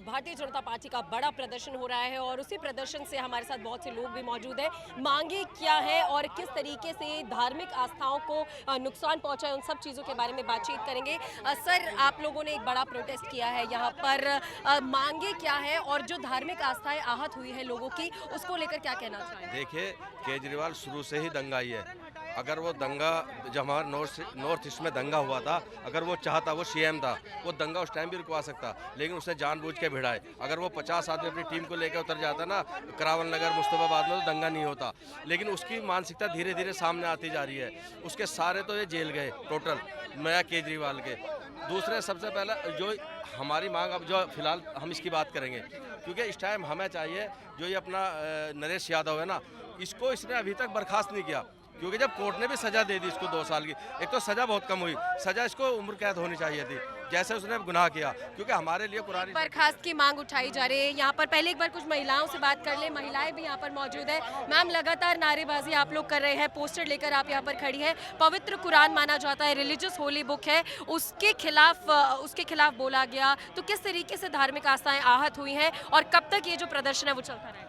Bharatiya Janata party का बड़ा प्रदर्शन हो रहा है और उसी प्रदर्शन से हमारे साथ बहुत से लोग भी मौजूद हैं। मांगे क्या है और किस तरीके से धार्मिक आस्थाओं को नुकसान पहुंचा है, उन सब चीज़ों के बारे में बातचीत करेंगे। सर, आप लोगों ने एक बड़ा प्रोटेस्ट किया है यहाँ पर, मांगे क्या है और जो धार्मिक आस्थाएं आहत हुई है लोगों की, उसको लेकर क्या कहना चाहेंगे? देखिए, केजरीवाल शुरू से ही दंगाई है। अगर वो दंगा जब हमारे नॉर्थ ईस्ट में दंगा हुआ था, अगर वो चाहता, वो सीएम था, वो दंगा उस टाइम भी रुकवा सकता, लेकिन उसने जानबूझ के भिड़ाए। अगर वो 50 आदमी अपनी टीम को लेकर उतर जाता ना करावल नगर मुस्तफाबाद में, तो दंगा नहीं होता। लेकिन उसकी मानसिकता धीरे धीरे सामने आती जा रही है। उसके सारे तो ये जेल गए टोटल, मैं केजरीवाल के। दूसरे सबसे पहला जो हमारी मांग, अब जो फिलहाल हम इसकी बात करेंगे, क्योंकि इस टाइम हमें चाहिए जो ये अपना नरेश यादव है ना, इसको इसने अभी तक बर्खास्त नहीं किया, क्योंकि जब कोर्ट ने भी सजा दे दी इसको 2 साल की। एक तो सजा बहुत कम हुई, सजा इसको उम्र कैद होनी चाहिए थी, जैसे उसने गुनाह किया, क्योंकि हमारे लिए पुरानी बर्खास्त की मांग उठाई जा रही है। यहाँ पर पहले एक बार कुछ महिलाओं से बात कर ले। महिलाएं भी यहाँ पर मौजूद है। मैम, लगातार नारेबाजी आप लोग कर रहे हैं, पोस्टर लेकर आप यहाँ पर खड़ी है। पवित्र कुरान माना जाता है, रिलीजियस होली बुक है, उसके खिलाफ बोला गया। तो किस तरीके से धार्मिक आस्थाएं आहत हुई हैं और कब तक ये जो प्रदर्शन है वो चलता रहेगा?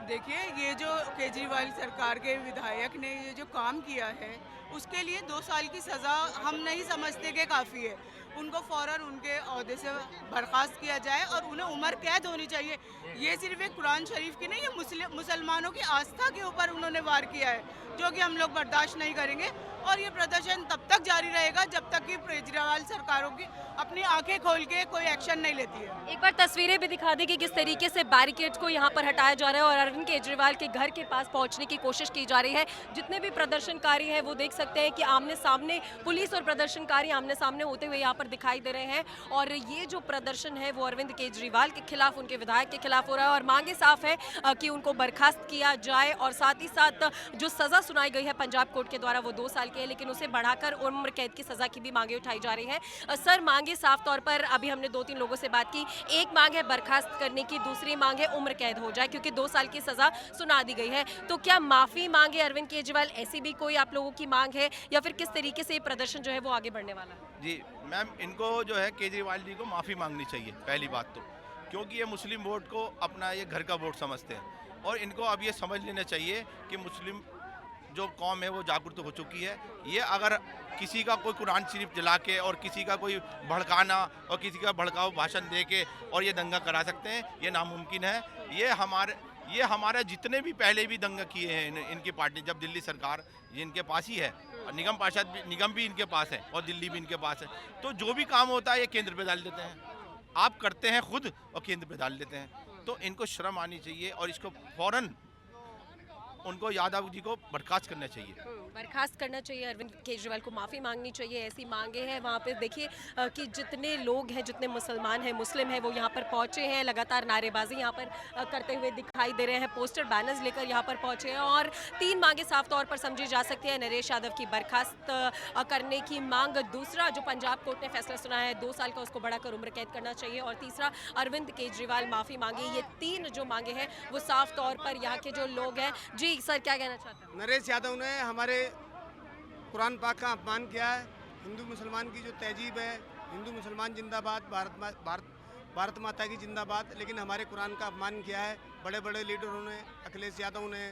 देखिए, ये जो केजरीवाल सरकार के विधायक ने ये जो काम किया है, उसके लिए 2 साल की सज़ा हम नहीं समझते कि काफ़ी है। उनको फ़ौरन उनके ओहदे से बर्खास्त किया जाए और उन्हें उम्र कैद होनी चाहिए। ये सिर्फ एक कुरान शरीफ की नहीं, ये मुसलमानों की आस्था के ऊपर उन्होंने वार किया है, जो कि हम लोग बर्दाश्त नहीं करेंगे। और ये प्रदर्शन तब तक जारी रहेगा जब तक कि केजरीवाल सरकारों की अपनी आंखें खोल के कोई एक्शन नहीं लेती है। एक बार तस्वीरें भी दिखा दी कि किस तरीके से बैरिकेड्स को यहाँ पर हटाया जा रहा है और अरविंद केजरीवाल के घर के पास पहुँचने की कोशिश की जा रही है। जितने भी प्रदर्शनकारी हैं वो देख सकते हैं कि आमने सामने पुलिस और प्रदर्शनकारी आमने सामने होते हुए यहाँ पर दिखाई दे रहे हैं। और ये जो प्रदर्शन है वो अरविंद केजरीवाल के खिलाफ, उनके विधायक के खिलाफ हो रहा है और मांगे साफ है कि उनको बर्खास्त किया जाए और साथ ही साथ जो सजा सुनाई गई है पंजाब कोर्ट के द्वारा वो 2 साल की है, लेकिन उसे बढ़ाकर उम्र कैद की सजा की भी मांगे उठाई जा रही है। सर, मांगे साफ तौर पर, अभी हमने 2-3 लोगों से बात की। एक मांग है बर्खास्त करने की, दूसरी मांग है उम्र कैद हो जाए क्योंकि 2 साल की सजा सुना दी गई है। तो क्या माफी मांगे अरविंद केजरीवाल, ऐसी भी कोई आप लोगों की मांग है या फिर किस तरीके से ये प्रदर्शन जो है वो आगे बढ़ने वाला है? जी मैम, इनको जो है केजरीवाल जी को माफ़ी मांगनी चाहिए पहली बात तो, क्योंकि ये मुस्लिम वोट को अपना ये घर का वोट समझते हैं। और इनको अब ये समझ लेना चाहिए कि मुस्लिम जो कौम है वो जागरूक हो चुकी है। ये अगर किसी का कोई कुरान शरीफ जला के और किसी का कोई भड़काना और किसी का भड़काऊ भाषण दे के और ये दंगा करा सकते हैं, ये नामुमकिन है। ये हमारे जितने भी पहले भी दंगा किए हैं इनकी पार्टी, जब दिल्ली सरकार ये इनके पास ही है, और निगम पार्षद भी, निगम भी इनके पास है और दिल्ली भी इनके पास है। तो जो भी काम होता है ये केंद्र पे डाल देते हैं। आप करते हैं खुद और केंद्र पे डाल देते हैं। तो इनको शर्म आनी चाहिए और इसको फौरन उनको यादव जी को बर्खास्त करना चाहिए। बर्खास्त करना चाहिए, अरविंद केजरीवाल को माफ़ी मांगनी चाहिए, ऐसी मांगे हैं। वहाँ पे देखिए कि जितने लोग हैं, जितने मुसलमान हैं, मुस्लिम हैं, वो यहाँ पर पहुँचे हैं। लगातार नारेबाजी यहाँ पर करते हुए दिखाई दे रहे हैं, पोस्टर बैनर्स लेकर यहाँ पर पहुँचे हैं और 3 मांगे साफ तौर पर समझी जा सकती है। नरेश यादव की बर्खास्त करने की मांग, दूसरा जो पंजाब कोर्ट ने फैसला सुना है 2 साल का, उसको बढ़ाकर उम्र कैद करना चाहिए और तीसरा अरविंद केजरीवाल माफ़ी मांगे। ये 3 जो मांगे हैं वो साफ तौर पर यहाँ के जो लोग हैं। जी सर, क्या कहना चाहते हैं? नरेश यादव ने हमारे कुरान पाक का अपमान किया है। हिंदू मुसलमान की जो तहजीब है, हिंदू मुसलमान जिंदाबाद, भारत माता की जिंदाबाद, लेकिन हमारे कुरान का अपमान किया है। बड़े बड़े लीडरों ने, अखिलेश यादव ने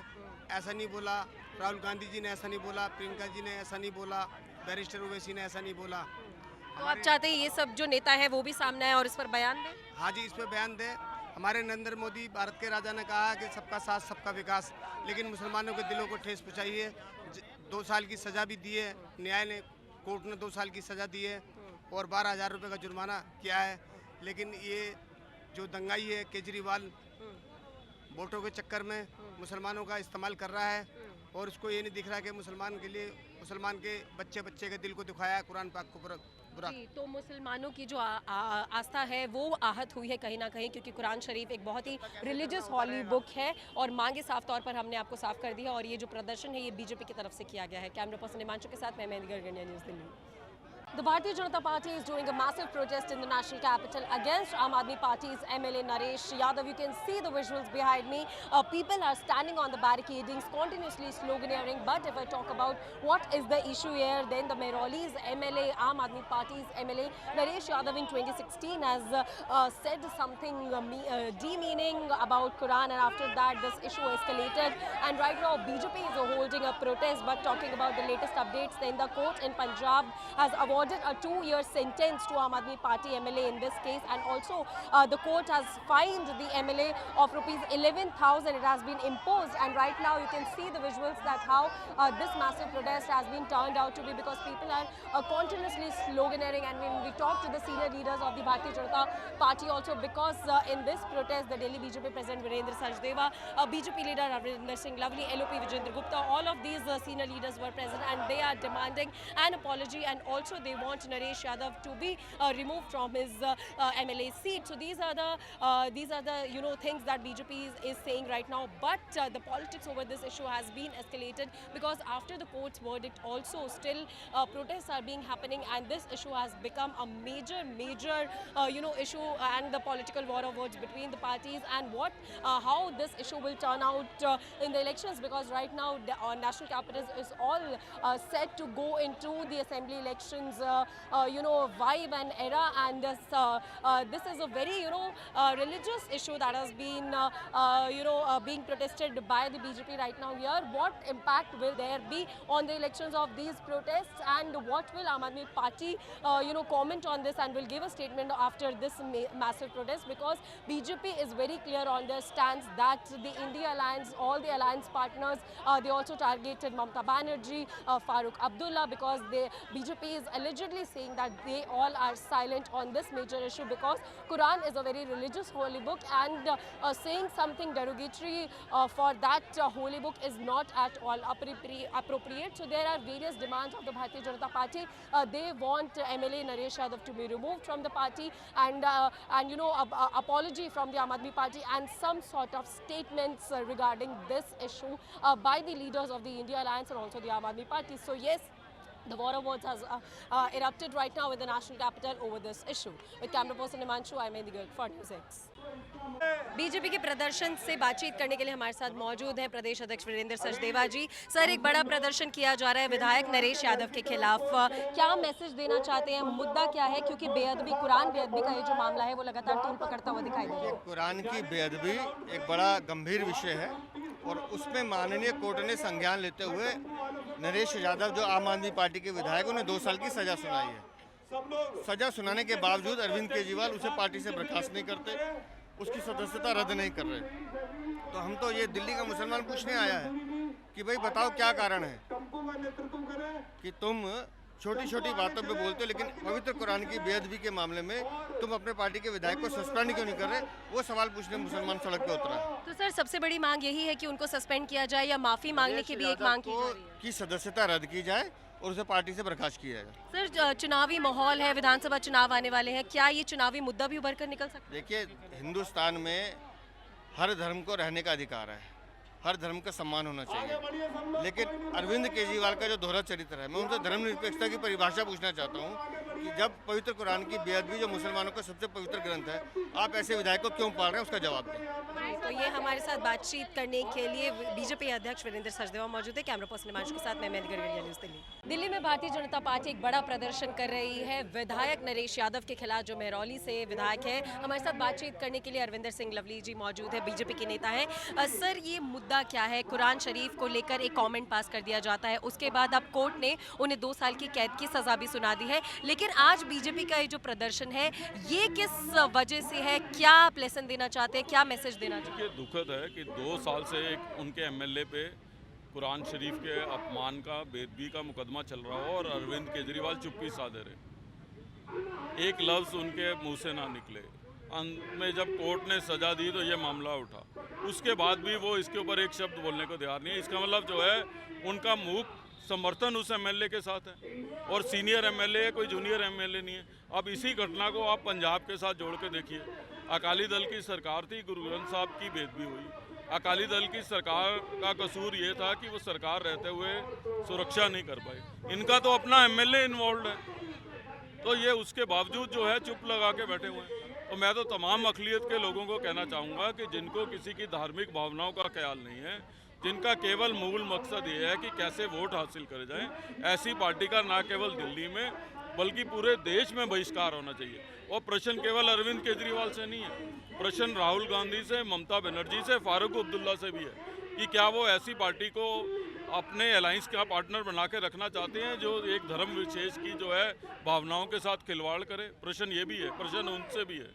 ऐसा नहीं बोला, राहुल गांधी जी ने ऐसा नहीं बोला, प्रियंका जी ने ऐसा नहीं बोला, बैरिस्टर ओवैसी ने ऐसा नहीं बोला। तो आप चाहते हैं ये सब जो नेता है वो भी सामने आए और इस पर बयान दें? हाँ जी, इस पर बयान दें। हमारे नरेंद्र मोदी, भारत के राजा, ने कहा कि सबका साथ सबका विकास, लेकिन मुसलमानों के दिलों को ठेस पहुँचाई है। 2 साल की सज़ा भी दी है, न्याय ने, कोर्ट ने 2 साल की सज़ा दी है और 12,000 रुपये का जुर्माना किया है। लेकिन ये जो दंगाई है, केजरीवाल वोटों के चक्कर में मुसलमानों का इस्तेमाल कर रहा है और उसको ये नहीं दिख रहा कि मुसलमान के लिए, मुसलमान के बच्चे के दिल को दिखाया है कुरान पाक को बुरा। जी, तो मुसलमानों की जो आस्था है वो आहत हुई है कहीं ना कहीं, क्योंकि कुरान शरीफ एक बहुत ही रिलीजियस हॉली बुक है और मांगे साफ तौर पर हमने आपको साफ कर दी है। और ये जो प्रदर्शन है ये बीजेपी की तरफ से किया गया है। कैमरा पर्सन हिमांशु के साथ मैं Mehndi Garganiya, news Delhi. The Bharatiya Janata Party is doing a massive protest in the national capital against Aam Aadmi Party's MLA Naresh Yadav. You can see the visuals behind me. People are standing on the barricadings, continuously sloganeering. But if I talk about what is the issue here, then the Mehraulih's MLA, Aam Aadmi Party's MLA Naresh Yadav in 2016 has said something demeaning about Quran, and after that this issue escalated. And right now BJP is holding a protest. But talking about the latest updates, then the court in Punjab has awarded a 2-year sentence to Aam Aadmi Party MLA in this case, and also the court has fined the MLA of rupees 11,000. It has been imposed, and right now you can see the visuals that how this massive protest has been turned out to be, because people are continuously sloganeering. And when we talk to the senior leaders of the Bharatiya Janata Party also, because in this protest the Delhi BJP President Virendra Sachdeva, BJP leader Ravinder Singh Lavli, LOP Vijendra Gupta, all of these senior leaders were present, and they are demanding an apology, and also they want Naresh Yadav to be removed from his MLA seat. So these are the things that BJP is saying right now. But the politics over this issue has been escalated, because after the court's verdict also still protests are being happening, and this issue has become a major issue, and the political war of words between the parties, and how this issue will turn out in the elections, because right now the national capital is all set to go into the assembly elections vibe and era, and this is a very religious issue that has been being protested by the BJP right now here. What impact will there be on the elections of these protests, and what will Aam Aadmi Party comment on this, and will give a statement after this massive protest? Because BJP is very clear on their stance that the India Alliance, all the alliance partners, they also targeted Mamata Banerjee, Farooq Abdullah, because BJP is allegedly saying that they all are silent on this major issue, because Quran is a very religious holy book, and saying something derogatory for that holy book is not at all appropriate. So there are various demands of the Bharatiya Janata Party. They want MLA Naresh Yadav to be removed from the party, and apology from the Aam Aadmi Party, and some sort of statements regarding this issue by the leaders of the India Alliance and also the Aam Aadmi Party. So yes, the war of words has erupted right now in the national capital over this issue. With camera person Himanshu, I'm Mehndi Garg for News X. BJP के प्रदर्शन से बातचीत करने के लिए हमारे साथ मौजूद हैं प्रदेश अध्यक्ष वीरेंद्र सचदेवा जी। सर, एक बड़ा प्रदर्शन किया जा रहा है विधायक नरेश यादव के खिलाफ, क्या मैसेज देना चाहते हैं? मुद्दा क्या है? क्योंकि बेअदबी, कुरान बेअदबी का ये जो मामला है वो लगातार तूल पकड़ता हुआ दिखाई दे रहा है। कुरान की बेअदबी एक बड़ा गंभीर विषय है, और उसमें माननीय कोर्ट ने संज्ञान लेते हुए नरेश यादव जो आम आदमी पार्टी के विधायक, उन्हें 2 साल की सजा सुनाई है। सजा सुनाने के बावजूद अरविंद केजरीवाल उसे पार्टी से बर्खास्त नहीं करते, उसकी सदस्यता रद्द नहीं कर रहे। तो हम तो ये दिल्ली का मुसलमान पूछने आया है कि भाई बताओ क्या कारण है कि तुम छोटी छोटी बातों पे बोलते हो, लेकिन पवित्र कुरान की बेअदबी के मामले में तुम अपने पार्टी के विधायक को सस्पेंड क्यों नहीं कर रहे? वो सवाल पूछने मुसलमान सड़क पे उतरा है। तो सर, सबसे बड़ी मांग यही है कि उनको सस्पेंड किया जाए, या माफी मांगने की भी एक मांग की जा रही है कि सदस्यता रद्द की जाए और उसे पार्टी से बर्खास्त किया जाए। सर, चुनावी माहौल है, विधानसभा चुनाव आने वाले हैं, क्या ये चुनावी मुद्दा भी उभर कर निकल सकता है? देखिए, हिंदुस्तान में हर धर्म को रहने का अधिकार है, हर धर्म का सम्मान होना चाहिए, लेकिन अरविंद केजरीवाल का जो दोहरा चरित्र है, मैं उनसे धर्मनिरपेक्षता की परिभाषा पूछना चाहता हूँ कि जब पवित्र कुरान की बेअदबी जो मुसलमानों का सबसे पवित्र ग्रंथ है, आप ऐसे विधायक को क्यों पाल रहे हैं, उसका जवाब दें। तो ये हमारे साथ बातचीत करने के लिए बीजेपी अध्यक्ष वीरेंद्र सचदेवा मौजूद है। कैमरा पर्सन हिमांशु के साथ मैं मेहंदी गर्ग, न्यूज़ दिल्ली। दिल्ली में भारतीय जनता पार्टी एक बड़ा प्रदर्शन कर रही है विधायक नरेश यादव के खिलाफ, जो मेहरौली से विधायक है। हमारे साथ बातचीत करने के लिए अरविंदर सिंह लवली जी मौजूद है, बीजेपी के नेता हैं। सर, ये मुद्दा क्या है? कुरान शरीफ को लेकर एक कमेंट पास कर दिया जाता है, उसके बाद अब कोर्ट ने उन्हें 2 साल की कैद की सजा भी सुना दी है, लेकिन आज बीजेपी का ये जो प्रदर्शन है ये किस वजह से है? क्या आप लेसन देना चाहते हैं, क्या मैसेज देना चाहते हैं? ये दुखद है कि 2 साल से एक उनके एमएलए पे कुरान शरीफ के अपमान का, बेदबी का मुकदमा चल रहा हो और अरविंद केजरीवाल चुप्पी साधे रहे, एक लफ्ज़ उनके मुंह से ना निकले। अंत में जब कोर्ट ने सज़ा दी तो ये मामला उठा, उसके बाद भी वो इसके ऊपर एक शब्द बोलने को तैयार नहीं है। इसका मतलब जो है उनका मूक समर्थन उस एमएलए के साथ है, और सीनियर एमएलए है, कोई जूनियर एमएलए नहीं है। अब इसी घटना को आप पंजाब के साथ जोड़ के देखिए, अकाली दल की सरकार थी, गुरु ग्रंथ साहब की बेदबी हुई। अकाली दल की सरकार का कसूर ये था कि वो सरकार रहते हुए सुरक्षा नहीं कर पाई। इनका तो अपना एमएलए इन्वॉल्व है, तो ये उसके बावजूद जो है चुप लगा के बैठे हुए हैं। तो मैं तो तमाम अक़लियत के लोगों को कहना चाहूँगा कि जिनको किसी की धार्मिक भावनाओं का ख्याल नहीं है, जिनका केवल मूल मकसद ये है कि कैसे वोट हासिल करे जाएं, ऐसी पार्टी का ना केवल दिल्ली में बल्कि पूरे देश में बहिष्कार होना चाहिए। और प्रश्न केवल अरविंद केजरीवाल से नहीं है, प्रश्न राहुल गांधी से, ममता बनर्जी से, फारूक अब्दुल्ला से भी है कि क्या वो ऐसी पार्टी को अपने अलायंस का पार्टनर बना के रखना चाहते हैं जो एक धर्म विशेष की जो है भावनाओं के साथ खिलवाड़ करे। प्रश्न ये भी है, प्रश्न उनसे भी है।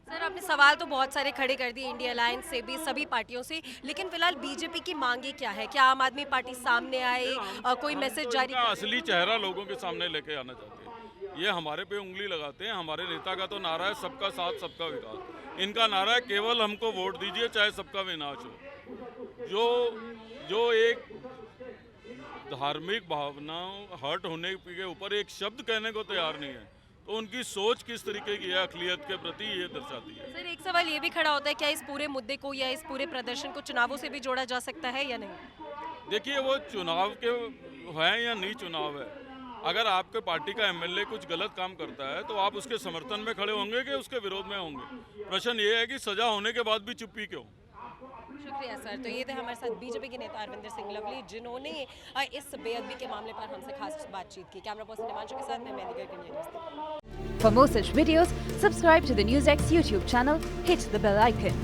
सर, आपने सवाल तो बहुत सारे खड़े कर दिए इंडिया अलायंस से भी, सभी पार्टियों से, लेकिन फिलहाल बीजेपी की मांगे क्या है? क्या आम आदमी पार्टी सामने आए, कोई मैसेज जारी करे? असली चेहरा लोगों के सामने लेके आना चाहते हैं। ये हमारे पे उंगली लगाते हैं। हमारे नेता का तो नारा है सबका साथ सबका विकास, इनका नारा है केवल हमको वोट दीजिए चाहे सबका विनाश हो। जो एक धार्मिक भावनाओं हर्ट होने के ऊपर एक शब्द कहने को तैयार नहीं है, तो उनकी सोच किस तरीके की है अक़लियत के प्रति, ये दर्शाती है। सर, एक सवाल ये भी खड़ा होता है, क्या इस पूरे मुद्दे को या इस पूरे प्रदर्शन को चुनावों से भी जोड़ा जा सकता है या नहीं? देखिए, वो चुनाव के हैं या नहीं चुनाव है, अगर आपके पार्टी का एमएलए कुछ गलत काम करता है तो आप उसके समर्थन में खड़े होंगे कि उसके विरोध में होंगे? प्रश्न ये है कि सजा होने के बाद भी चुप्पी क्यों? शुक्रिया सर। तो ये थे हमारे साथ बीजेपी के नेता अरविंदर सिंह लवली, जिन्होंने इस बेअदबी के मामले पर हमसे खास बातचीत की। कैमरा पर्सन हिमांशु के साथ मैं mehndi Garg, India news. For more such videos, subscribe to the NewsX YouTube channel, hit the bell icon.